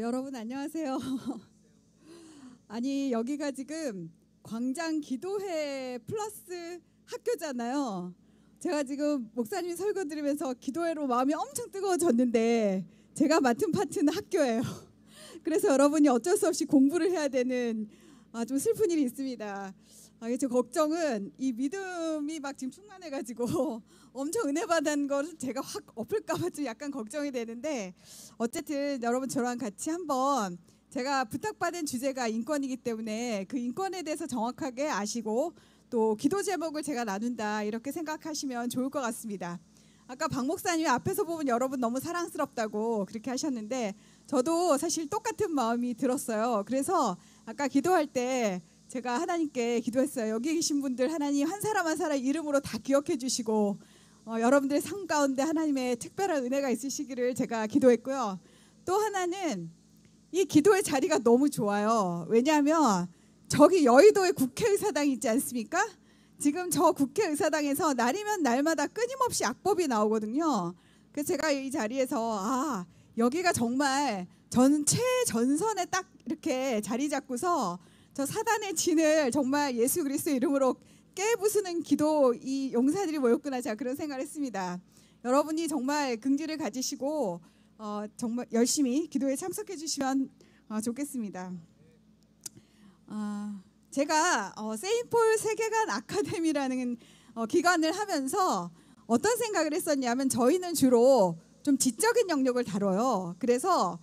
여러분 안녕하세요. 아니 여기가 지금 광장 기도회 플러스 학교잖아요. 제가 지금 목사님 설교 들으면서 기도회로 마음이 엄청 뜨거워졌는데 제가 맡은 파트는 학교예요. 그래서 여러분이 어쩔 수 없이 공부를 해야 되는 좀 슬픈 일이 있습니다. 제 걱정은 이 믿음이 막 지금 충만해가지고 엄청 은혜 받은 걸 제가 확 엎을까봐 좀 약간 걱정이 되는데, 어쨌든 여러분 저랑 같이 한번, 제가 부탁받은 주제가 인권이기 때문에 그 인권에 대해서 정확하게 아시고 또 기도 제목을 제가 나눈다 이렇게 생각하시면 좋을 것 같습니다. 아까 박 목사님이 앞에서 보면 여러분 너무 사랑스럽다고 그렇게 하셨는데 저도 사실 똑같은 마음이 들었어요. 그래서 아까 기도할 때 제가 하나님께 기도했어요. 여기 계신 분들 하나님 한 사람 한 사람 이름으로 다 기억해 주시고 여러분들의 삶 가운데 하나님의 특별한 은혜가 있으시기를 제가 기도했고요. 또 하나는 이 기도의 자리가 너무 좋아요. 왜냐하면 저기 여의도에 국회의사당이 있지 않습니까? 지금 저 국회의사당에서 날이면 날마다 끊임없이 악법이 나오거든요. 그래서 제가 이 자리에서 여기가 정말 저는 최전선에 딱 이렇게 자리 잡고서 저 사단의 진을 정말 예수 그리스도 이름으로 깨부수는 기도 이 용사들이 모였구나, 제가 그런 생각을 했습니다. 여러분이 정말 긍지를 가지시고 정말 열심히 기도에 참석해 주시면 좋겠습니다. 제가 세인트폴 세계관 아카데미라는 기관을 하면서 어떤 생각을 했었냐면, 저희는 주로 좀 지적인 영역을 다뤄요. 그래서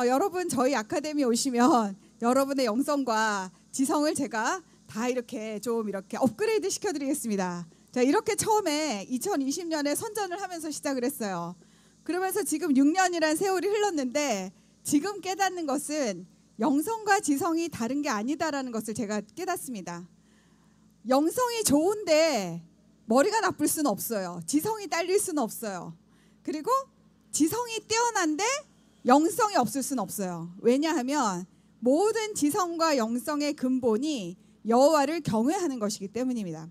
여러분 저희 아카데미 오시면 여러분의 영성과 지성을 제가 다 이렇게 좀 이렇게 업그레이드 시켜드리겠습니다. 자, 이렇게 처음에 2020년에 선전을 하면서 시작을 했어요. 그러면서 지금 6년이란 세월이 흘렀는데 지금 깨닫는 것은 영성과 지성이 다른 게 아니다라는 것을 제가 깨닫습니다. 영성이 좋은데 머리가 나쁠 수는 없어요. 지성이 딸릴 수는 없어요. 그리고 지성이 뛰어난데 영성이 없을 수는 없어요. 왜냐하면 모든 지성과 영성의 근본이 여호와를 경외하는 것이기 때문입니다.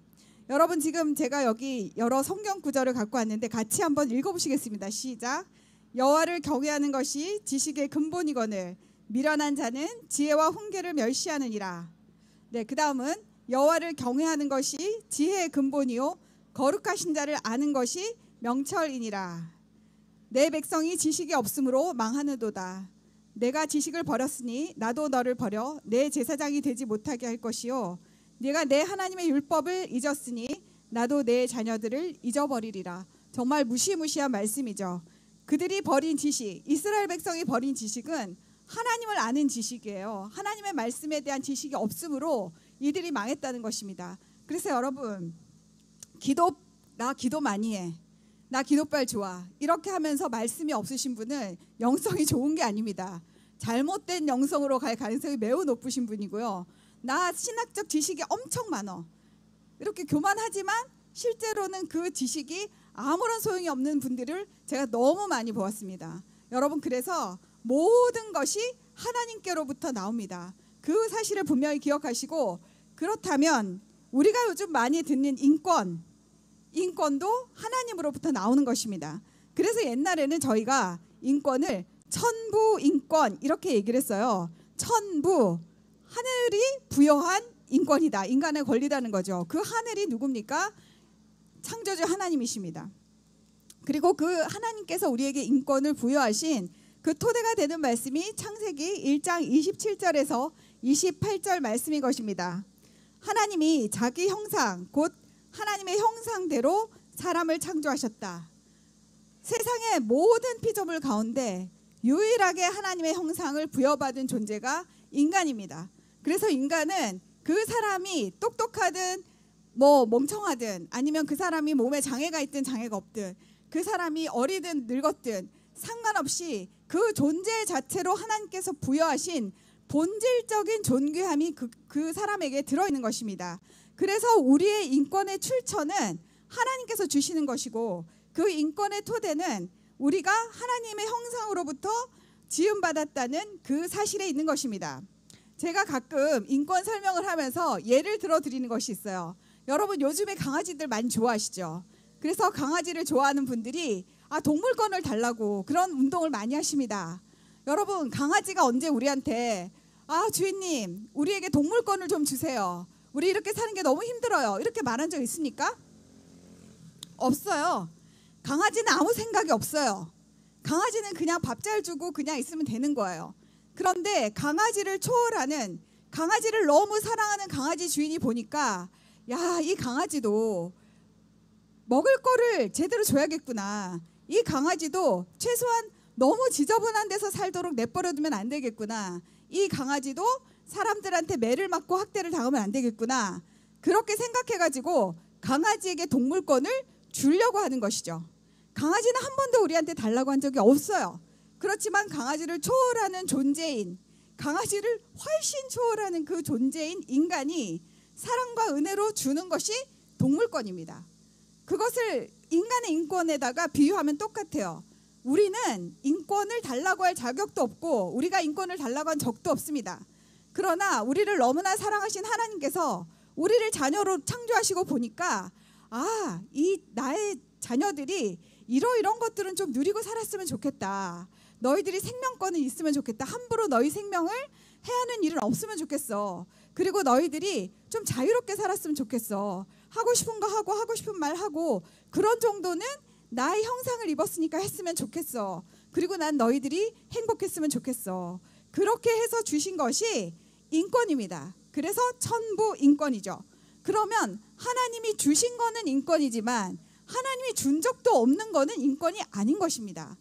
여러분 지금 제가 여기 여러 성경 구절을 갖고 왔는데 같이 한번 읽어보시겠습니다. 시작. 여호와를 경외하는 것이 지식의 근본이거늘 미련한 자는 지혜와 훈계를 멸시하느니라. 네, 그 다음은 여호와를 경외하는 것이 지혜의 근본이요 거룩하신 자를 아는 것이 명철이니라. 내 백성이 지식이 없으므로 망하느도다. 내가 지식을 버렸으니 나도 너를 버려 내 제사장이 되지 못하게 할 것이요 네가 내 하나님의 율법을 잊었으니 나도 내 자녀들을 잊어버리리라. 정말 무시무시한 말씀이죠. 그들이 버린 지식, 이스라엘 백성이 버린 지식은 하나님을 아는 지식이에요. 하나님의 말씀에 대한 지식이 없으므로 이들이 망했다는 것입니다. 그래서 여러분 나 기도 많이 해, 나 기도빨 좋아, 이렇게 하면서 말씀이 없으신 분은 영성이 좋은 게 아닙니다. 잘못된 영성으로 갈 가능성이 매우 높으신 분이고요. 나 신학적 지식이 엄청 많아, 이렇게 교만하지만 실제로는 그 지식이 아무런 소용이 없는 분들을 제가 너무 많이 보았습니다. 여러분 그래서 모든 것이 하나님께로부터 나옵니다. 그 사실을 분명히 기억하시고, 그렇다면 우리가 요즘 많이 듣는 인권도 하나님으로부터 나오는 것입니다. 그래서 옛날에는 저희가 인권을 천부 인권 이렇게 얘기를 했어요. 천부, 하늘이 부여한 인권이다. 인간의 권리라는 거죠. 그 하늘이 누굽니까? 창조주 하나님이십니다. 그리고 그 하나님께서 우리에게 인권을 부여하신 그 토대가 되는 말씀이 창세기 1장 27절에서 28절 말씀인 것입니다. 하나님이 자기 형상 곧 하나님의 형상대로 사람을 창조하셨다. 세상의 모든 피조물 가운데 유일하게 하나님의 형상을 부여받은 존재가 인간입니다. 그래서 인간은 그 사람이 똑똑하든 멍청하든 아니면 그 사람이 몸에 장애가 있든 장애가 없든 그 사람이 어리든 늙었든 상관없이 그 존재 자체로 하나님께서 부여하신 본질적인 존귀함이 그 사람에게 들어있는 것입니다. 그래서 우리의 인권의 출처는 하나님께서 주시는 것이고, 그 인권의 토대는 우리가 하나님의 형상으로부터 지음받았다는 그 사실에 있는 것입니다. 제가 가끔 인권 설명을 하면서 예를 들어 드리는 것이 있어요. 여러분 요즘에 강아지들 많이 좋아하시죠? 그래서 강아지를 좋아하는 분들이 동물권을 달라고 그런 운동을 많이 하십니다. 여러분, 강아지가 언제 우리한테 주인님 우리에게 동물권을 좀 주세요, 우리 이렇게 사는 게 너무 힘들어요, 이렇게 말한 적 있습니까? 없어요. 강아지는 아무 생각이 없어요. 강아지는 그냥 밥 잘 주고 그냥 있으면 되는 거예요. 그런데 강아지를 초월하는, 강아지를 너무 사랑하는 강아지 주인이 보니까 이 강아지도 먹을 거를 제대로 줘야겠구나, 이 강아지도 최소한 너무 지저분한 데서 살도록 내버려두면 안 되겠구나, 이 강아지도 사람들한테 매를 맞고 학대를 당하면 안 되겠구나, 그렇게 생각해가지고 강아지에게 동물권을 주려고 하는 것이죠. 강아지는 한 번도 우리한테 달라고 한 적이 없어요. 그렇지만 강아지를 초월하는 존재인, 강아지를 훨씬 초월하는 그 존재인 인간이 사랑과 은혜로 주는 것이 동물권입니다. 그것을 인간의 인권에다가 비유하면 똑같아요. 우리는 인권을 달라고 할 자격도 없고 우리가 인권을 달라고 한 적도 없습니다. 그러나 우리를 너무나 사랑하신 하나님께서 우리를 자녀로 창조하시고 보니까 이 나의 자녀들이 이런 것들은 좀 누리고 살았으면 좋겠다, 너희들이 생명권은 있으면 좋겠다, 함부로 너희 생명을 해하는 일은 없으면 좋겠어, 그리고 너희들이 좀 자유롭게 살았으면 좋겠어, 하고 싶은 거 하고 하고 싶은 말 하고 그런 정도는 나의 형상을 입었으니까 했으면 좋겠어, 그리고 난 너희들이 행복했으면 좋겠어, 그렇게 해서 주신 것이 인권입니다. 그래서 천부 인권이죠. 그러면 하나님이 주신 거는 인권이지만 하나님이 준 적도 없는 거는 인권이 아닌 것입니다.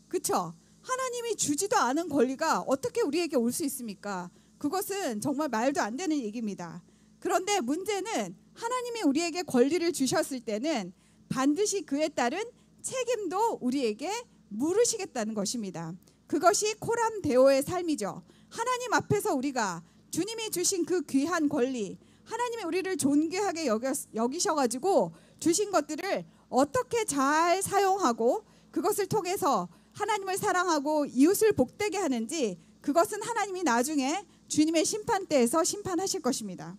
그렇죠? 하나님이 주지도 않은 권리가 어떻게 우리에게 올 수 있습니까? 그것은 정말 말도 안 되는 얘기입니다. 그런데 문제는 하나님이 우리에게 권리를 주셨을 때는 반드시 그에 따른 책임도 우리에게 물으시겠다는 것입니다. 그것이 코람 데오의 삶이죠. 하나님 앞에서 우리가 주님이 주신 그 귀한 권리, 하나님이 우리를 존귀하게 여기셔가지고 주신 것들을 어떻게 잘 사용하고 그것을 통해서 하나님을 사랑하고 이웃을 복되게 하는지, 그것은 하나님이 나중에 주님의 심판대에서 심판하실 것입니다.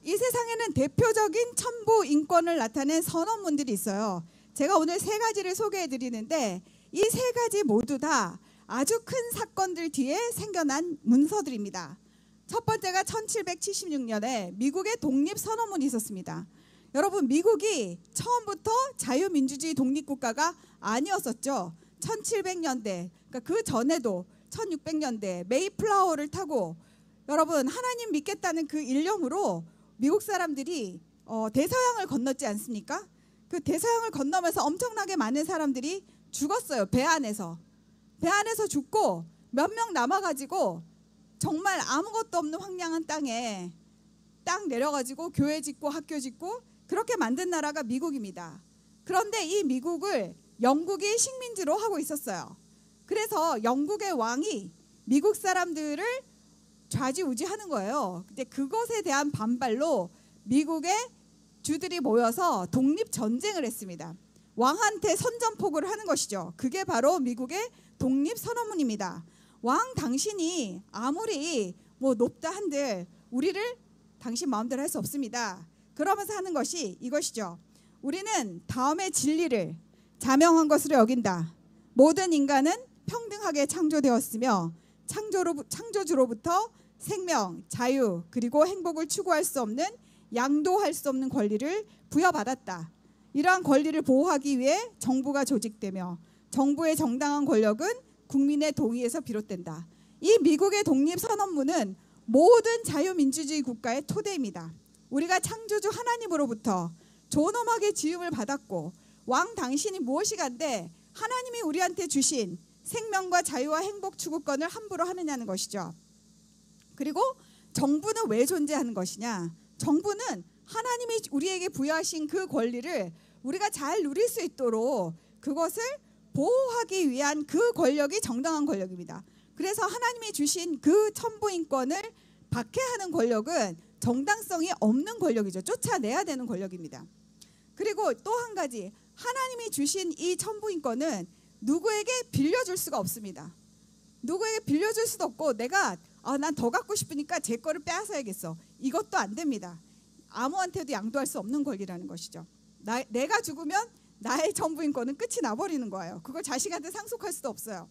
이 세상에는 대표적인 천부 인권을 나타낸 선언문들이 있어요. 제가 오늘 3가지를 소개해 드리는데 이 3가지 모두 다 아주 큰 사건들 뒤에 생겨난 문서들입니다. 첫 번째가 1776년에 미국의 독립선언문이 있었습니다. 여러분, 미국이 처음부터 자유민주주의 독립국가가 아니었었죠. 1700년대, 그러니까 그 전에도 1600년대 메이플라워를 타고 여러분 하나님 믿겠다는 그 일념으로 미국 사람들이 대서양을 건넜지 않습니까? 그 대서양을 건너면서 엄청나게 많은 사람들이 죽었어요. 배 안에서 죽고 몇 명 남아가지고 정말 아무것도 없는 황량한 땅에 딱 내려가지고 교회 짓고 학교 짓고 그렇게 만든 나라가 미국입니다. 그런데 이 미국을 영국이 식민지로 하고 있었어요. 그래서 영국의 왕이 미국 사람들을 좌지우지하는 거예요. 근데 그것에 대한 반발로 미국의 주들이 모여서 독립전쟁을 했습니다. 왕한테 선전포고를 하는 것이죠. 그게 바로 미국의 독립선언문입니다. 왕 당신이 아무리 높다 한들 우리를 당신 마음대로 할 수 없습니다. 그러면서 하는 것이 이것이죠. 우리는 다음의 진리를 자명한 것으로 여긴다. 모든 인간은 평등하게 창조되었으며 창조주로부터 생명, 자유, 그리고 행복을 추구할 수 없는, 양도할 수 없는 권리를 부여받았다. 이러한 권리를 보호하기 위해 정부가 조직되며 정부의 정당한 권력은 국민의 동의에서 비롯된다. 이 미국의 독립선언문은 모든 자유민주주의 국가의 토대입니다. 우리가 창조주 하나님으로부터 존엄하게 지음을 받았고 왕 당신이 무엇이간데 하나님이 우리한테 주신 생명과 자유와 행복 추구권을 함부로 하느냐는 것이죠. 그리고 정부는 왜 존재하는 것이냐? 정부는 하나님이 우리에게 부여하신 그 권리를 우리가 잘 누릴 수 있도록 그것을 보호하기 위한 그 권력이 정당한 권력입니다. 그래서 하나님이 주신 그 천부인권을 박해하는 권력은 정당성이 없는 권력이죠. 쫓아내야 되는 권력입니다. 그리고 또 한 가지, 하나님이 주신 이 천부인권은 누구에게 빌려줄 수가 없습니다. 누구에게 빌려줄 수도 없고 내가 난 더 갖고 싶으니까 제 거를 빼앗아야겠어. 이것도 안 됩니다. 아무한테도 양도할 수 없는 권리라는 것이죠. 내가 죽으면 나의 전부인권은 끝이 나버리는 거예요. 그걸 자식한테 상속할 수도 없어요.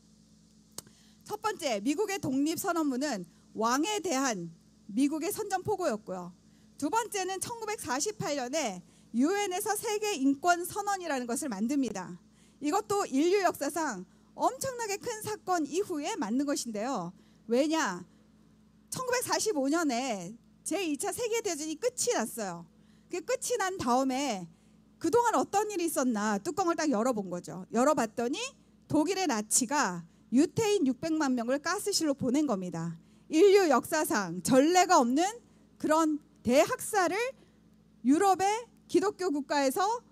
첫 번째, 미국의 독립선언문은 왕에 대한 미국의 선전포고였고요. 두 번째는 1948년에 유엔에서 세계인권선언이라는 것을 만듭니다. 이것도 인류 역사상 엄청나게 큰 사건 이후에 만든 것인데요. 왜냐? 1945년에 제2차 세계대전이 끝이 났어요. 그 끝이 난 다음에 그동안 어떤 일이 있었나 뚜껑을 딱 열어본 거죠. 열어봤더니 독일의 나치가 유태인 600만 명을 가스실로 보낸 겁니다. 인류 역사상 전례가 없는 그런 대학살을 유럽의 기독교 국가에서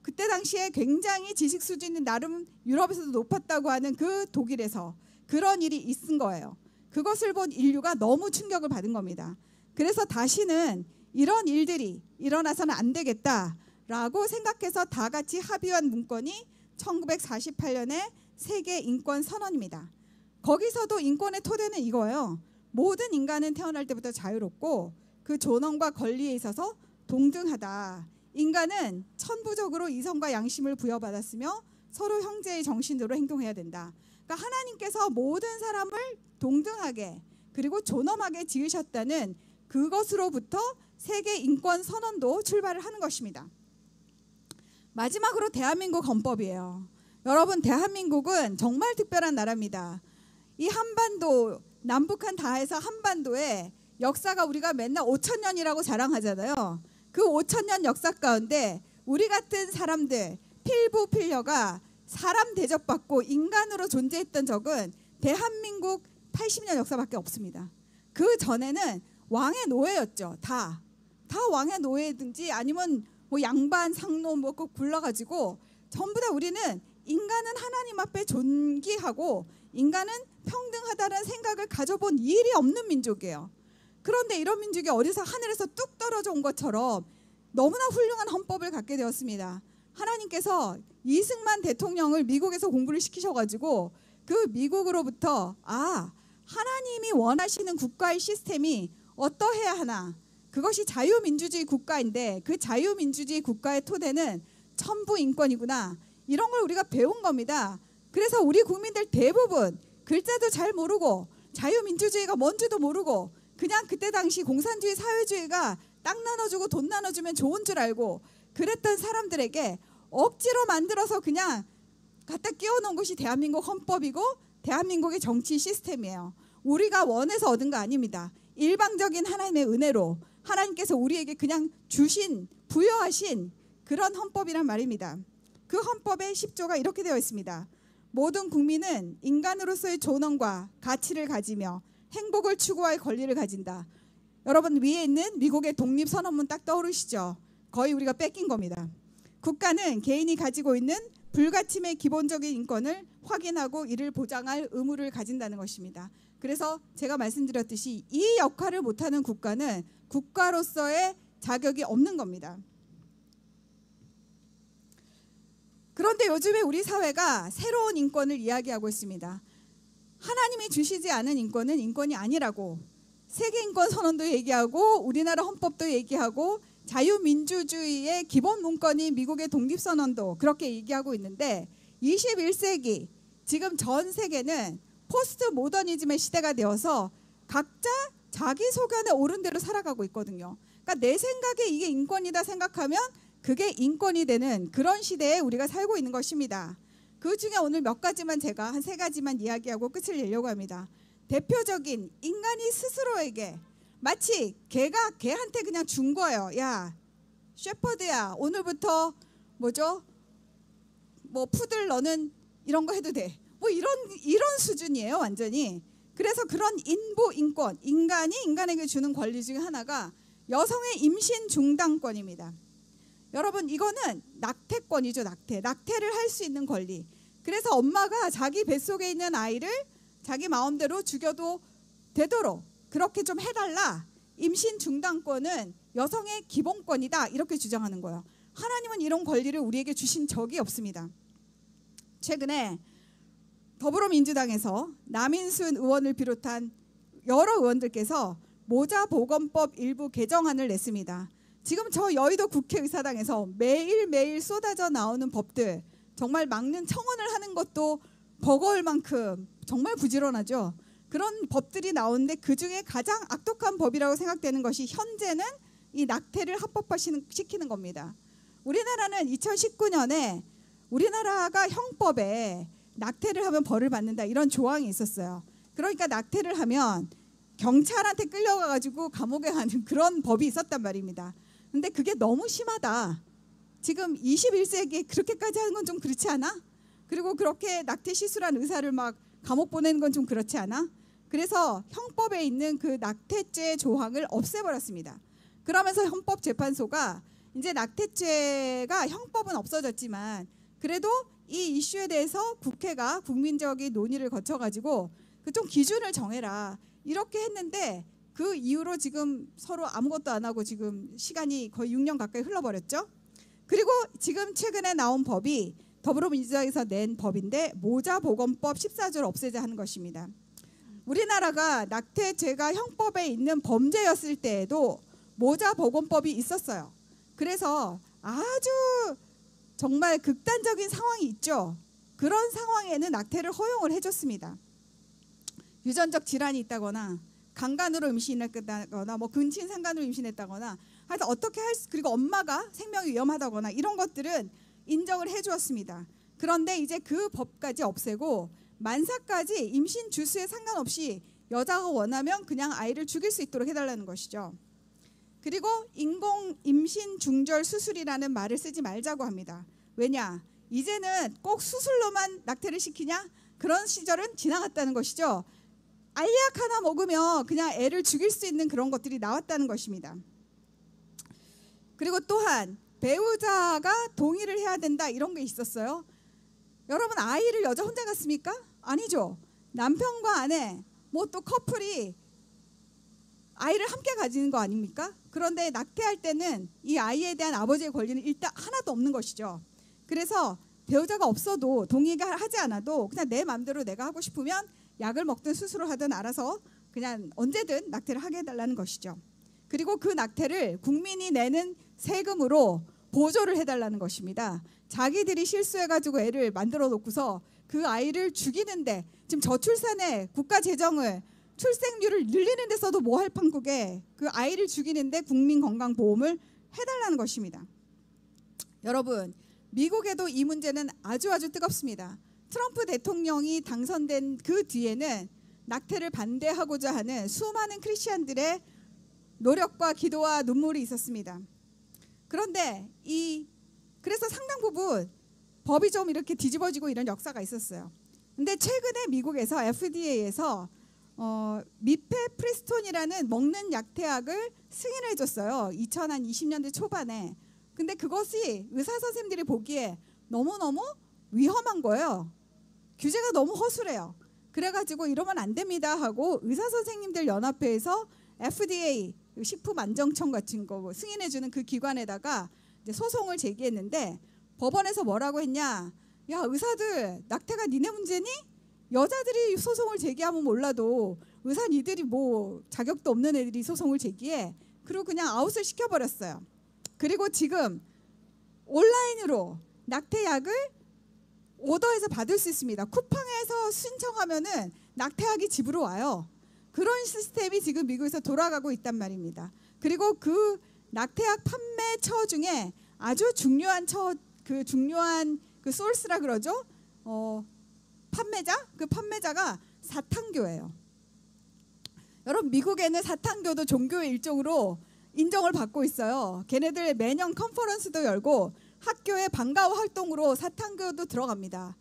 그때 당시에 굉장히 지식 수준이 나름 유럽에서도 높았다고 하는 그 독일에서 그런 일이 있은 거예요. 그것을 본 인류가 너무 충격을 받은 겁니다. 그래서 다시는 이런 일들이 일어나서는 안 되겠다라고 생각해서 다 같이 합의한 문건이 1948년의 세계인권선언입니다. 거기서도 인권의 토대는 이거예요. 모든 인간은 태어날 때부터 자유롭고 그 존엄과 권리에 있어서 동등하다. 인간은 천부적으로 이성과 양심을 부여받았으며 서로 형제의 정신으로 행동해야 된다. 그러니까 하나님께서 모든 사람을 동등하게 그리고 존엄하게 지으셨다는 그것으로부터 세계인권선언도 출발을 하는 것입니다. 마지막으로 대한민국 헌법이에요. 여러분, 대한민국은 정말 특별한 나라입니다. 이 한반도, 남북한 다 해서 한반도에 역사가 우리가 맨날 5,000년이라고 자랑하잖아요. 그 5,000년 역사 가운데 우리 같은 사람들, 필부필녀가 사람 대접받고 인간으로 존재했던 적은 대한민국 80년 역사밖에 없습니다. 그 전에는 왕의 노예였죠. 다 왕의 노예든지 아니면 뭐 양반, 상노 뭐 꼭 불러가지고 전부 다 우리는 인간은 하나님 앞에 존귀하고 인간은 평등하다는 생각을 가져본 일이 없는 민족이에요. 그런데 이런 민족이 어디서 하늘에서 뚝 떨어져 온 것처럼 너무나 훌륭한 헌법을 갖게 되었습니다. 하나님께서 이승만 대통령을 미국에서 공부를 시키셔가지고 그 미국으로부터 하나님이 원하시는 국가의 시스템이 어떠해야 하나, 그것이 자유민주주의 국가인데 그 자유민주주의 국가의 토대는 천부인권이구나, 이런 걸 우리가 배운 겁니다. 그래서 우리 국민들 대부분 글자도 잘 모르고 자유민주주의가 뭔지도 모르고 그냥 그때 당시 공산주의 사회주의가 땅 나눠주고 돈 나눠주면 좋은 줄 알고 그랬던 사람들에게 억지로 만들어서 그냥 갖다 끼워놓은 것이 대한민국 헌법이고 대한민국의 정치 시스템이에요. 우리가 원해서 얻은 거 아닙니다. 일방적인 하나님의 은혜로 하나님께서 우리에게 그냥 주신, 부여하신 그런 헌법이란 말입니다. 그 헌법의 10조가 이렇게 되어 있습니다. 모든 국민은 인간으로서의 존엄과 가치를 가지며 행복을 추구할 권리를 가진다. 여러분, 위에 있는 미국의 독립선언문 딱 떠오르시죠? 거의 우리가 뺏긴 겁니다. 국가는 개인이 가지고 있는 불가침의 기본적인 인권을 확인하고 이를 보장할 의무를 가진다는 것입니다. 그래서 제가 말씀드렸듯이 이 역할을 못하는 국가는 국가로서의 자격이 없는 겁니다. 그런데 요즘에 우리 사회가 새로운 인권을 이야기하고 있습니다. 하나님이 주시지 않은 인권은 인권이 아니라고, 세계인권선언도 얘기하고 우리나라 헌법도 얘기하고 자유민주주의의 기본 문건인 미국의 독립선언도 그렇게 얘기하고 있는데 21세기 지금 전 세계는 포스트 모더니즘의 시대가 되어서 각자 자기 소견에 옳은 대로 살아가고 있거든요. 그러니까 내 생각에 이게 인권이다 생각하면 그게 인권이 되는 그런 시대에 우리가 살고 있는 것입니다. 그 중에 오늘 몇 가지만 제가 한 3가지만 이야기하고 끝을 내려고 합니다. 대표적인 인간이 스스로에게 마치 개가 개한테 그냥 준 거예요. 야, 셰퍼드야, 오늘부터 뭐죠? 뭐 푸들 너는 이런 거 해도 돼. 뭐 이런 수준이에요, 완전히. 그래서 그런 인보 인권, 인간이 인간에게 주는 권리 중에 하나가 여성의 임신 중단권입니다. 여러분, 이거는 낙태권이죠. 낙태를 할 수 있는 권리. 그래서 엄마가 자기 뱃속에 있는 아이를 자기 마음대로 죽여도 되도록 그렇게 좀 해달라. 임신 중단권은 여성의 기본권이다, 이렇게 주장하는 거예요. 하나님은 이런 권리를 우리에게 주신 적이 없습니다. 최근에 더불어민주당에서 남인순 의원을 비롯한 여러 의원들께서 모자보건법 일부 개정안을 냈습니다. 지금 저 여의도 국회의사당에서 매일매일 쏟아져 나오는 법들, 정말 막는 청원을 하는 것도 버거울 만큼 정말 부지런하죠. 그런 법들이 나오는데 그중에 가장 악독한 법이라고 생각되는 것이 현재는 이 낙태를 합법화시키는 겁니다. 우리나라는 2019년에 우리나라가 형법에 낙태를 하면 벌을 받는다 이런 조항이 있었어요. 그러니까 낙태를 하면 경찰한테 끌려가가지고 감옥에 가는 그런 법이 있었단 말입니다. 근데 그게 너무 심하다. 지금 21세기에 그렇게까지 하는 건 좀 그렇지 않아? 그리고 그렇게 낙태 시술한 의사를 막 감옥 보내는 건 좀 그렇지 않아? 그래서 형법에 있는 그 낙태죄 조항을 없애버렸습니다. 그러면서 헌법재판소가 이제 낙태죄가 형법은 없어졌지만 그래도 이 이슈에 대해서 국회가 국민적인 논의를 거쳐가지고 그 좀 기준을 정해라 이렇게 했는데 그 이후로 지금 서로 아무것도 안 하고 지금 시간이 거의 6년 가까이 흘러버렸죠. 그리고 지금 최근에 나온 법이 더불어민주당에서 낸 법인데 모자보건법 14조를 없애자 하는 것입니다. 우리나라가 낙태죄가 형법에 있는 범죄였을 때에도 모자보건법이 있었어요. 그래서 아주 정말 극단적인 상황이 있죠. 그런 상황에는 낙태를 허용을 해줬습니다. 유전적 질환이 있다거나 강간으로 임신했다거나 뭐 근친상간으로 임신했다거나 하여튼 어떻게 그리고 엄마가 생명이 위험하다거나 이런 것들은 인정을 해주었습니다. 그런데 이제 그 법까지 없애고 만사까지 임신 주수에 상관없이 여자가 원하면 그냥 아이를 죽일 수 있도록 해달라는 것이죠. 그리고 인공 임신 중절 수술이라는 말을 쓰지 말자고 합니다. 왜냐? 이제는 꼭 수술로만 낙태를 시키냐? 그런 시절은 지나갔다는 것이죠. 알약 하나 먹으면 그냥 애를 죽일 수 있는 그런 것들이 나왔다는 것입니다. 그리고 또한 배우자가 동의를 해야 된다 이런 게 있었어요. 여러분 아이를 여자 혼자 갖습니까? 아니죠. 남편과 아내 뭐 또 커플이 아이를 함께 가지는 거 아닙니까? 그런데 낙태할 때는 이 아이에 대한 아버지의 권리는 일단 하나도 없는 것이죠. 그래서 배우자가 없어도 동의가 하지 않아도 그냥 내 마음대로 내가 하고 싶으면 약을 먹든 수술을 하든 알아서 그냥 언제든 낙태를 하게 해달라는 것이죠. 그리고 그 낙태를 국민이 내는 세금으로 보조를 해달라는 것입니다. 자기들이 실수해가지고 애를 만들어 놓고서 그 아이를 죽이는데 지금 저출산에 국가 재정을 출생률을 늘리는 데 써도 뭐할 판국에 그 아이를 죽이는데 국민건강보험을 해달라는 것입니다. 여러분 미국에도 이 문제는 아주 뜨겁습니다. 트럼프 대통령이 당선된 그 뒤에는 낙태를 반대하고자 하는 수많은 크리스찬들의 노력과 기도와 눈물이 있었습니다. 그런데 그래서 상당 부분 법이 좀 이렇게 뒤집어지고 이런 역사가 있었어요. 근데 최근에 미국에서 FDA에서 미페프리스톤이라는 먹는 약태약을 승인해 줬어요. 2020년대 초반에. 근데 그것이 의사 선생님들이 보기에 너무너무 위험한 거예요. 규제가 너무 허술해요. 그래가지고 이러면 안 됩니다 하고 의사 선생님들 연합회에서 FDA 식품안정청 같은 거 승인해주는 그 기관에다가 이제 소송을 제기했는데 법원에서 뭐라고 했냐? 야 의사들 낙태가 니네 문제니? 여자들이 소송을 제기하면 몰라도 의사 니들이 뭐 자격도 없는 애들이 소송을 제기해. 그리고 그냥 아웃을 시켜버렸어요. 그리고 지금 온라인으로 낙태약을 오더해서 받을 수 있습니다. 쿠팡에서 신청하면은 낙태약이 집으로 와요. 그런 시스템이 지금 미국에서 돌아가고 있단 말입니다. 그리고 그 낙태약 판매처 중에 아주 중요한 그 소스라 그러죠. 그 판매자가 사탄교예요. 여러분 미국에는 사탄교도 종교의 일종으로 인정을 받고 있어요. 걔네들 매년 컨퍼런스도 열고 학교의 방과후 활동으로 사탄교도 들어갑니다.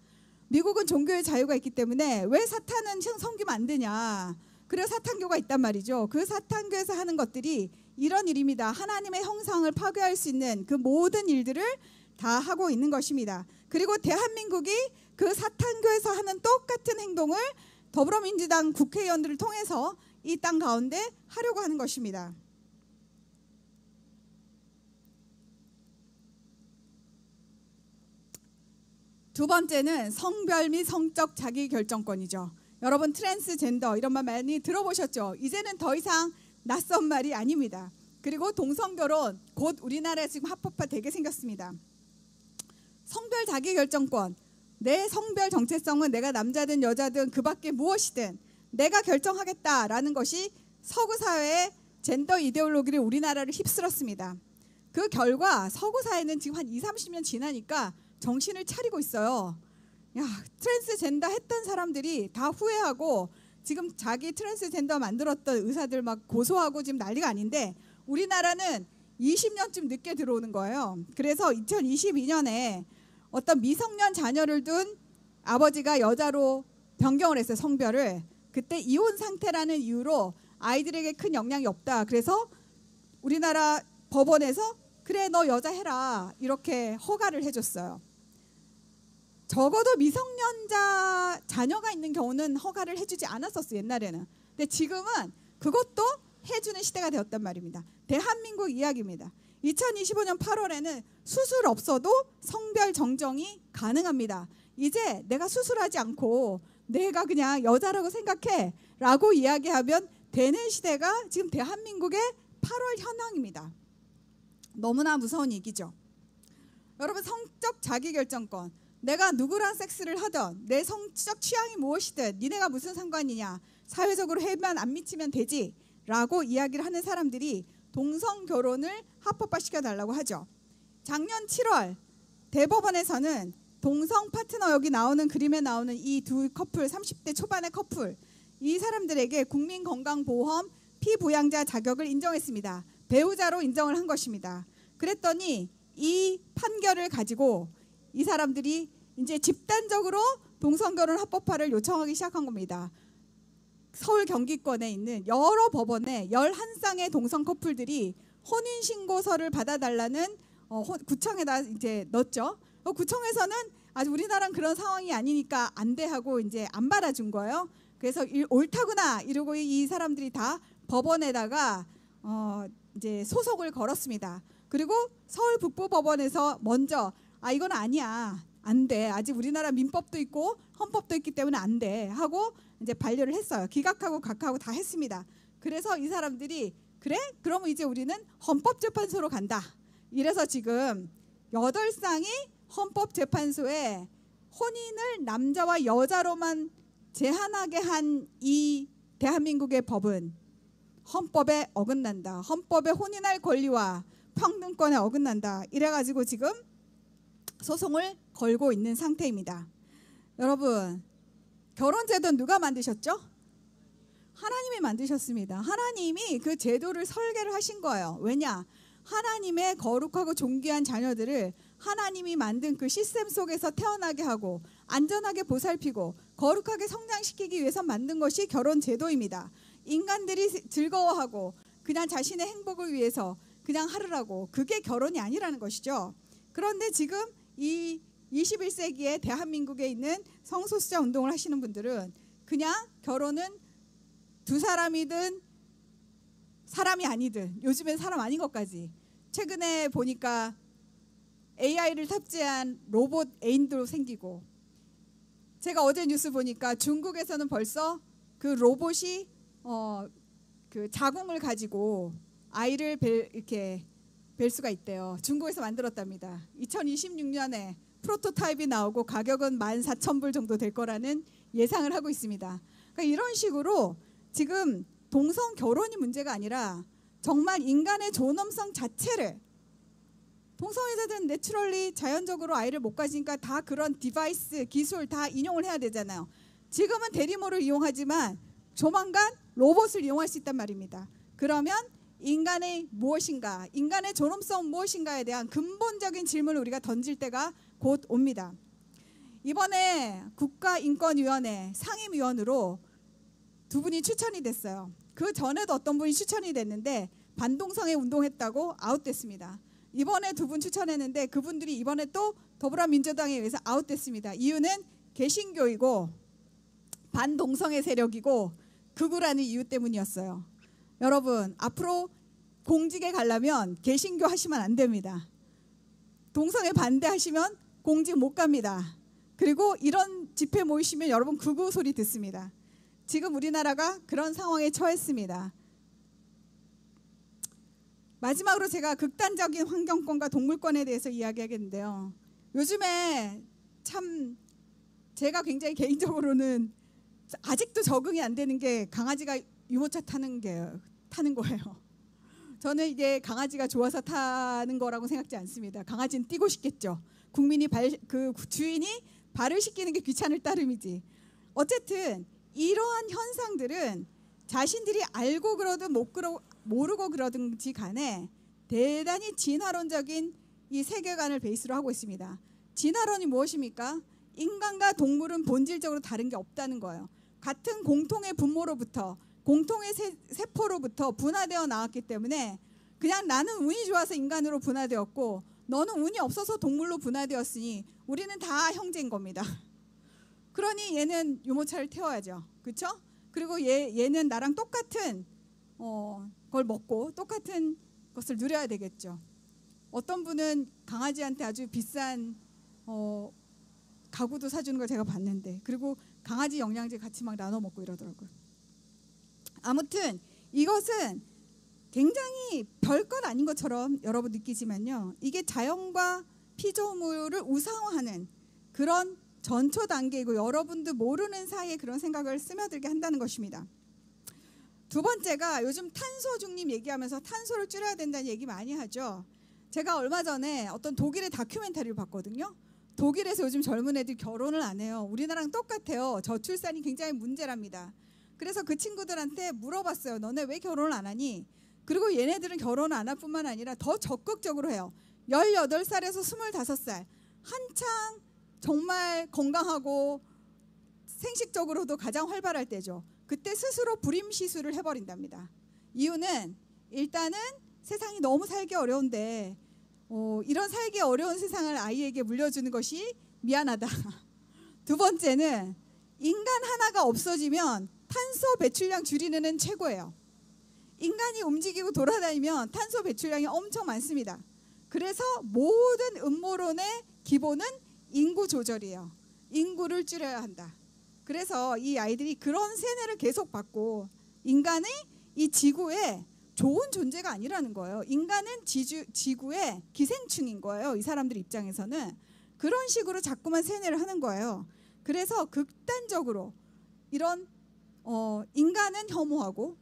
미국은 종교의 자유가 있기 때문에 왜 사탄은 섬기면 안 되냐. 그래서 사탄교가 있단 말이죠. 그 사탄교에서 하는 것들이 이런 일입니다. 하나님의 형상을 파괴할 수 있는 그 모든 일들을 다 하고 있는 것입니다. 그리고 대한민국이 그 사탄교에서 하는 똑같은 행동을 더불어민주당 국회의원들을 통해서 이 땅 가운데 하려고 하는 것입니다. 두 번째는 성별 및 성적 자기결정권이죠. 여러분 트랜스젠더 이런 말 많이 들어보셨죠? 이제는 더 이상 낯선 말이 아닙니다. 그리고 동성결혼 곧 우리나라에 지금 합법화 되게 생겼습니다. 성별 자기결정권, 내 성별 정체성은 내가 남자든 여자든 그 밖에 무엇이든 내가 결정하겠다라는 것이 서구 사회의 젠더 이데올로기를 우리나라를 휩쓸었습니다. 그 결과 서구 사회는 지금 한 20, 30년 지나니까 정신을 차리고 있어요. 야, 트랜스젠더 했던 사람들이 다 후회하고 지금 자기 트랜스젠더 만들었던 의사들 막 고소하고 지금 난리가 아닌데 우리나라는 20년쯤 늦게 들어오는 거예요. 그래서 2022년에 어떤 미성년 자녀를 둔 아버지가 여자로 변경을 했어요. 성별을. 그때 이혼 상태라는 이유로 아이들에게 큰 영향이 없다. 그래서 우리나라 법원에서 그래 너 여자 해라 이렇게 허가를 해줬어요. 적어도 미성년자 자녀가 있는 경우는 허가를 해주지 않았었어요. 옛날에는. 근데 지금은 그것도 해주는 시대가 되었단 말입니다. 대한민국 이야기입니다. 2025년 8월에는 수술 없어도 성별 정정이 가능합니다. 이제 내가 수술하지 않고 내가 그냥 여자라고 생각해 라고 이야기하면 되는 시대가 지금 대한민국의 8월 현황입니다. 너무나 무서운 얘기죠. 여러분, 성적 자기결정권, 내가 누구랑 섹스를 하든 내 성적 취향이 무엇이든 니네가 무슨 상관이냐, 사회적으로 해만 안 미치면 되지 라고 이야기를 하는 사람들이 동성결혼을 합법화시켜달라고 하죠. 작년 7월 대법원에서는 동성 파트너, 여기 나오는 그림에 나오는 이 두 커플, 30대 초반의 커플, 이 사람들에게 국민건강보험 피부양자 자격을 인정했습니다. 배우자로 인정을 한 것입니다. 그랬더니 이 판결을 가지고 이 사람들이 이제 집단적으로 동성결혼 합법화를 요청하기 시작한 겁니다. 서울 경기권에 있는 여러 법원에 11쌍의 동성 커플들이 혼인신고서를 받아달라는 구청에다 이제 넣었죠. 구청에서는 아직 우리나라는 그런 상황이 아니니까 안 돼 하고 이제 안 받아준 거예요. 그래서 옳다구나 이러고 이 사람들이 다 법원에다가 이제 소송을 걸었습니다. 그리고 서울 북부법원에서 먼저 이건 아니야, 안 돼, 아직 우리나라 민법도 있고 헌법도 있기 때문에 안 돼 하고 이제 반려를 했어요. 기각하고 각하고 다 했습니다. 그래서 이 사람들이 그래? 그러면 이제 우리는 헌법재판소로 간다. 이래서 지금 8쌍이 헌법재판소에 혼인을 남자와 여자로만 제한하게 한 이 대한민국의 법은 헌법에 어긋난다. 헌법에 혼인할 권리와 평등권에 어긋난다. 이래가지고 지금 소송을 걸고 있는 상태입니다. 여러분, 결혼제도는 누가 만드셨죠? 하나님이 만드셨습니다. 하나님이 그 제도를 설계를 하신 거예요. 왜냐? 하나님의 거룩하고 존귀한 자녀들을 하나님이 만든 그 시스템 속에서 태어나게 하고 안전하게 보살피고 거룩하게 성장시키기 위해서 만든 것이 결혼 제도입니다. 인간들이 즐거워하고 그냥 자신의 행복을 위해서 그냥 하르라고, 그게 결혼이 아니라는 것이죠. 그런데 지금 이 21세기에 대한민국에 있는 성소수자 운동을 하시는 분들은 그냥 결혼은 두 사람이든 사람이 아니든, 요즘엔 사람 아닌 것까지, 최근에 보니까 AI를 탑재한 로봇 애인도 생기고, 제가 어제 뉴스 보니까 중국에서는 벌써 그 로봇이 그 자궁을 가지고 아이를 이렇게 뵐 수가 있대요. 중국에서 만들었답니다. 2026년에 프로토타입이 나오고 가격은 14,000불 정도 될 거라는 예상을 하고 있습니다. 그러니까 이런 식으로 지금 동성 결혼이 문제가 아니라 정말 인간의 존엄성 자체를, 동성애자들은 내추럴리 자연적으로 아이를 못 가지니까 다 그런 디바이스 기술 다 인용을 해야 되잖아요. 지금은 대리모를 이용하지만 조만간 로봇을 이용할 수 있단 말입니다. 그러면 인간의 무엇인가, 인간의 존엄성 무엇인가에 대한 근본적인 질문을 우리가 던질 때가 곧 옵니다. 이번에 국가인권위원회 상임위원으로 두 분이 추천이 됐어요. 그 전에도 어떤 분이 추천이 됐는데 반동성애 운동했다고 아웃됐습니다. 이번에 두 분 추천했는데 그분들이 이번에 또 더불어민주당에 의해서 아웃됐습니다. 이유는 개신교이고 반동성애 세력이고 극우라는 이유 때문이었어요. 여러분, 앞으로 공직에 가려면 개신교 하시면 안 됩니다. 동성애 반대하시면 공직 못 갑니다. 그리고 이런 집회 모이시면 여러분 극우 소리 듣습니다. 지금 우리나라가 그런 상황에 처했습니다. 마지막으로 제가 극단적인 환경권과 동물권에 대해서 이야기하겠는데요. 요즘에 참 제가 굉장히 개인적으로는 아직도 적응이 안 되는 게 강아지가 유모차 타는 거예요. 저는 이게 강아지가 좋아서 타는 거라고 생각지 않습니다. 강아지는 뛰고 싶겠죠. 그 주인이 발을 씻기는 게 귀찮을 따름이지. 어쨌든 이러한 현상들은 자신들이 알고 그러든 모르고 그러든지 간에 대단히 진화론적인 이 세계관을 베이스로 하고 있습니다. 진화론이 무엇입니까? 인간과 동물은 본질적으로 다른 게 없다는 거예요. 같은 공통의 분모로부터, 공통의 세포로부터 분화되어 나왔기 때문에 그냥 나는 운이 좋아서 인간으로 분화되었고 너는 운이 없어서 동물로 분화되었으니 우리는 다 형제인 겁니다. 그러니 얘는 유모차를 태워야죠. 그렇죠? 그리고 얘는 나랑 똑같은 걸 먹고 똑같은 것을 누려야 되겠죠. 어떤 분은 강아지한테 아주 비싼 가구도 사주는 걸 제가 봤는데, 그리고 강아지 영양제 같이 막 나눠 먹고 이러더라고요. 아무튼 이것은 굉장히 별것 아닌 것처럼 여러분 느끼지만요, 이게 자연과 피조물을 우상화하는 그런 전초 단계이고 여러분도 모르는 사이에 그런 생각을 스며들게 한다는 것입니다. 두 번째가 요즘 탄소 중립 얘기하면서 탄소를 줄여야 된다는 얘기 많이 하죠. 제가 얼마 전에 어떤 독일의 다큐멘터리를 봤거든요. 독일에서 요즘 젊은 애들이 결혼을 안 해요. 우리나라랑 똑같아요. 저출산이 굉장히 문제랍니다. 그래서 그 친구들한테 물어봤어요. 너네 왜 결혼을 안 하니? 그리고 얘네들은 결혼을 안 할 뿐만 아니라 더 적극적으로 해요. 18살에서 25살 한창 정말 건강하고 생식적으로도 가장 활발할 때죠. 그때 스스로 불임 시술을 해버린답니다. 이유는 일단은 세상이 너무 살기 어려운데 이런 살기 어려운 세상을 아이에게 물려주는 것이 미안하다. 두 번째는 인간 하나가 없어지면 탄소 배출량 줄이는 애는 최고예요. 인간이 움직이고 돌아다니면 탄소 배출량이 엄청 많습니다. 그래서 모든 음모론의 기본은 인구 조절이에요. 인구를 줄여야 한다. 그래서 이 아이들이 그런 세뇌를 계속 받고 인간이 이 지구에 좋은 존재가 아니라는 거예요. 인간은 지구의 기생충인 거예요. 이 사람들 입장에서는 그런 식으로 자꾸만 세뇌를 하는 거예요. 그래서 극단적으로 이런 인간은 혐오하고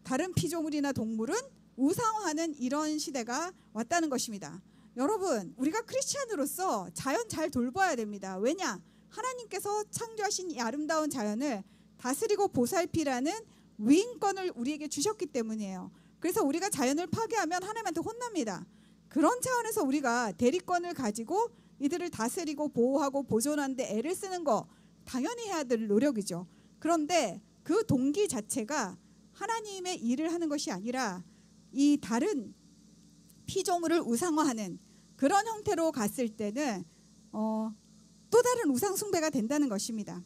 다른 피조물이나 동물은 우상화하는 이런 시대가 왔다는 것입니다. 여러분, 우리가 크리스찬으로서 자연 잘 돌봐야 됩니다. 왜냐? 하나님께서 창조하신 이 아름다운 자연을 다스리고 보살피라는 위임권을 우리에게 주셨기 때문이에요. 그래서 우리가 자연을 파괴하면 하나님한테 혼납니다. 그런 차원에서 우리가 대리권을 가지고 이들을 다스리고 보호하고 보존하는 데 애를 쓰는 거 당연히 해야 될 노력이죠. 그런데 그 동기 자체가 하나님의 일을 하는 것이 아니라 이 다른 피조물을 우상화하는 그런 형태로 갔을 때는 또 다른 우상 숭배가 된다는 것입니다.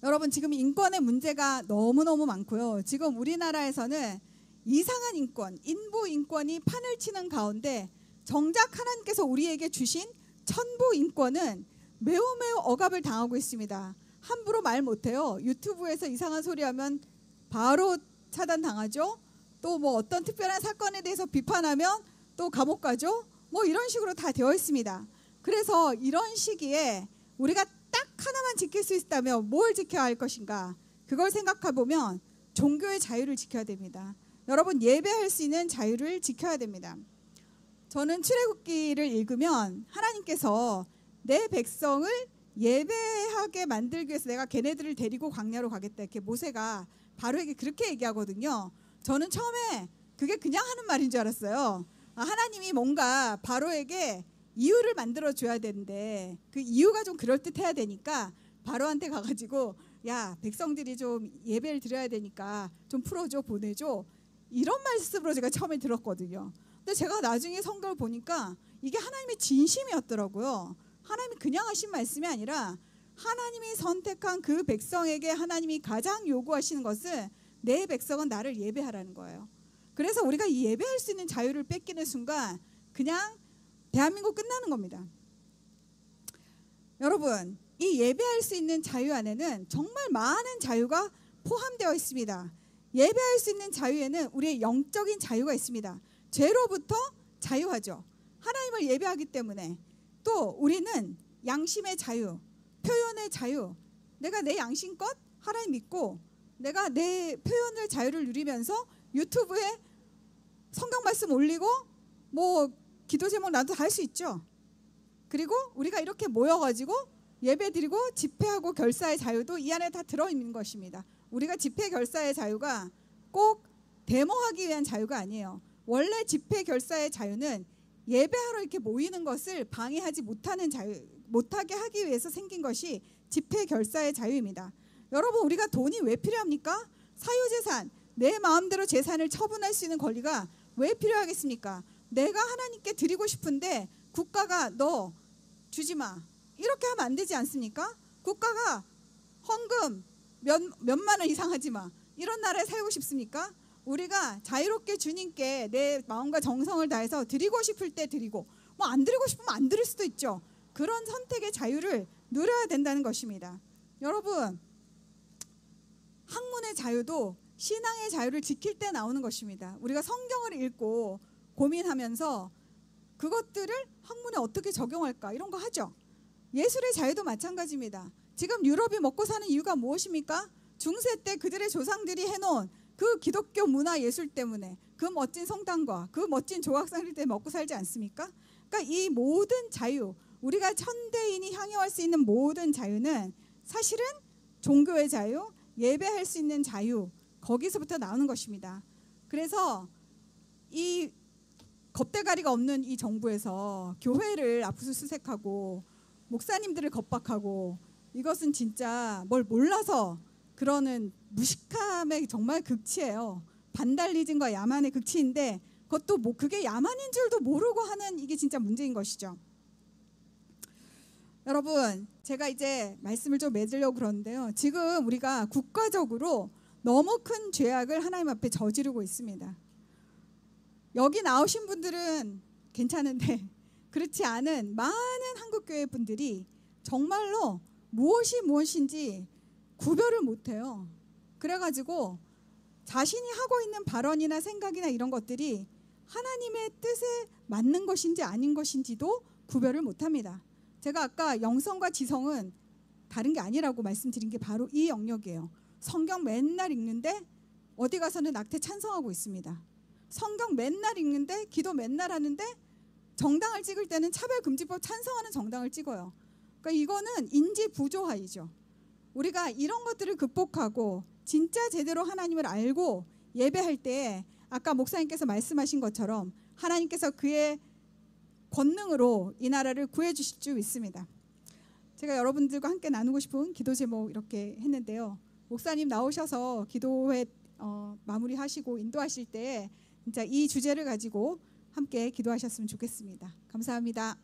여러분, 지금 인권의 문제가 너무너무 많고요. 지금 우리나라에서는 이상한 인권, 인부 인권이 판을 치는 가운데 정작 하나님께서 우리에게 주신 천부 인권은 매우 억압을 당하고 있습니다. 함부로 말 못해요. 유튜브에서 이상한 소리 하면 바로 차단당하죠. 또 뭐 어떤 특별한 사건에 대해서 비판하면 또 감옥 가죠. 뭐 이런 식으로 다 되어 있습니다. 그래서 이런 시기에 우리가 딱 하나만 지킬 수 있다면 뭘 지켜야 할 것인가? 그걸 생각해 보면 종교의 자유를 지켜야 됩니다. 여러분, 예배할 수 있는 자유를 지켜야 됩니다. 저는 출애굽기를 읽으면 하나님께서 내 백성을 예배하게 만들기 위해서 내가 걔네들을 데리고 광야로 가겠다, 이렇게 모세가 바로에게 그렇게 얘기하거든요. 저는 처음에 그게 그냥 하는 말인 줄 알았어요. 하나님이 뭔가 바로에게 이유를 만들어 줘야 되는데 그 이유가 좀 그럴듯해야 되니까 바로한테 가가지고 야, 백성들이 좀 예배를 드려야 되니까 좀 풀어줘, 보내줘, 이런 말씀으로 제가 처음에 들었거든요. 근데 제가 나중에 성경을 보니까 이게 하나님의 진심이었더라고요. 하나님이 그냥 하신 말씀이 아니라 하나님이 선택한 그 백성에게 하나님이 가장 요구하시는 것은 내 백성은 나를 예배하라는 거예요. 그래서 우리가 이 예배할 수 있는 자유를 뺏기는 순간 그냥 대한민국 끝나는 겁니다. 여러분, 이 예배할 수 있는 자유 안에는 정말 많은 자유가 포함되어 있습니다. 예배할 수 있는 자유에는 우리의 영적인 자유가 있습니다. 죄로부터 자유하죠. 하나님을 예배하기 때문에. 또 우리는 양심의 자유, 표현의 자유, 내가 내 양심껏 하나님 믿고 내가 내 표현의 자유를 누리면서 유튜브에 성경 말씀 올리고 뭐 기도 제목 나도 할 수 있죠. 그리고 우리가 이렇게 모여가지고 예배 드리고 집회하고 결사의 자유도 이 안에 다 들어있는 것입니다. 우리가 집회 결사의 자유가 꼭 데모하기 위한 자유가 아니에요. 원래 집회 결사의 자유는 예배하러 이렇게 모이는 것을 방해하지 못하는 자유, 못하게 하기 위해서 생긴 것이 집회 결사의 자유입니다. 여러분, 우리가 돈이 왜 필요합니까? 사유재산, 내 마음대로 재산을 처분할 수 있는 권리가 왜 필요하겠습니까? 내가 하나님께 드리고 싶은데 국가가 너 주지 마, 이렇게 하면 안 되지 않습니까? 국가가 헌금 몇만 원 이상 하지 마, 이런 나라에 살고 싶습니까? 우리가 자유롭게 주님께 내 마음과 정성을 다해서 드리고 싶을 때 드리고 뭐 안 드리고 싶으면 안 드릴 수도 있죠. 그런 선택의 자유를 누려야 된다는 것입니다. 여러분, 학문의 자유도 신앙의 자유를 지킬 때 나오는 것입니다. 우리가 성경을 읽고 고민하면서 그것들을 학문에 어떻게 적용할까 이런 거 하죠. 예술의 자유도 마찬가지입니다. 지금 유럽이 먹고 사는 이유가 무엇입니까? 중세 때 그들의 조상들이 해놓은 그 기독교 문화 예술 때문에, 그 멋진 성당과 그 멋진 조각상들 때문에 먹고 살지 않습니까? 그러니까 이 모든 자유, 우리가 천대인이 향유할 수 있는 모든 자유는 사실은 종교의 자유, 예배할 수 있는 자유, 거기서부터 나오는 것입니다. 그래서 이 겁대가리가 없는 이 정부에서 교회를 압수수색하고 목사님들을 겁박하고, 이것은 진짜 뭘 몰라서 그러는 무식함의 정말 극치예요. 반달리즘과 야만의 극치인데, 그것도 뭐 그게 야만인 줄도 모르고 하는, 이게 진짜 문제인 것이죠. 여러분, 제가 이제 말씀을 좀 맺으려고 그러는데요, 지금 우리가 국가적으로 너무 큰 죄악을 하나님 앞에 저지르고 있습니다. 여기 나오신 분들은 괜찮은데 그렇지 않은 많은 한국교회 분들이 정말로 무엇이 무엇인지 구별을 못해요. 그래가지고 자신이 하고 있는 발언이나 생각이나 이런 것들이 하나님의 뜻에 맞는 것인지 아닌 것인지도 구별을 못합니다. 제가 아까 영성과 지성은 다른 게 아니라고 말씀드린 게 바로 이 영역이에요. 성경 맨날 읽는데 어디 가서는 낙태 찬성하고 있습니다. 성경 맨날 읽는데 기도 맨날 하는데 정당을 찍을 때는 차별금지법 찬성하는 정당을 찍어요. 그러니까 이거는 인지 부조화이죠. 우리가 이런 것들을 극복하고 진짜 제대로 하나님을 알고 예배할 때 아까 목사님께서 말씀하신 것처럼 하나님께서 그의 권능으로 이 나라를 구해주실 줄 믿습니다. 제가 여러분들과 함께 나누고 싶은 기도 제목 이렇게 했는데요, 목사님 나오셔서 기도회 마무리하시고 인도하실 때 진짜 이 주제를 가지고 함께 기도하셨으면 좋겠습니다. 감사합니다.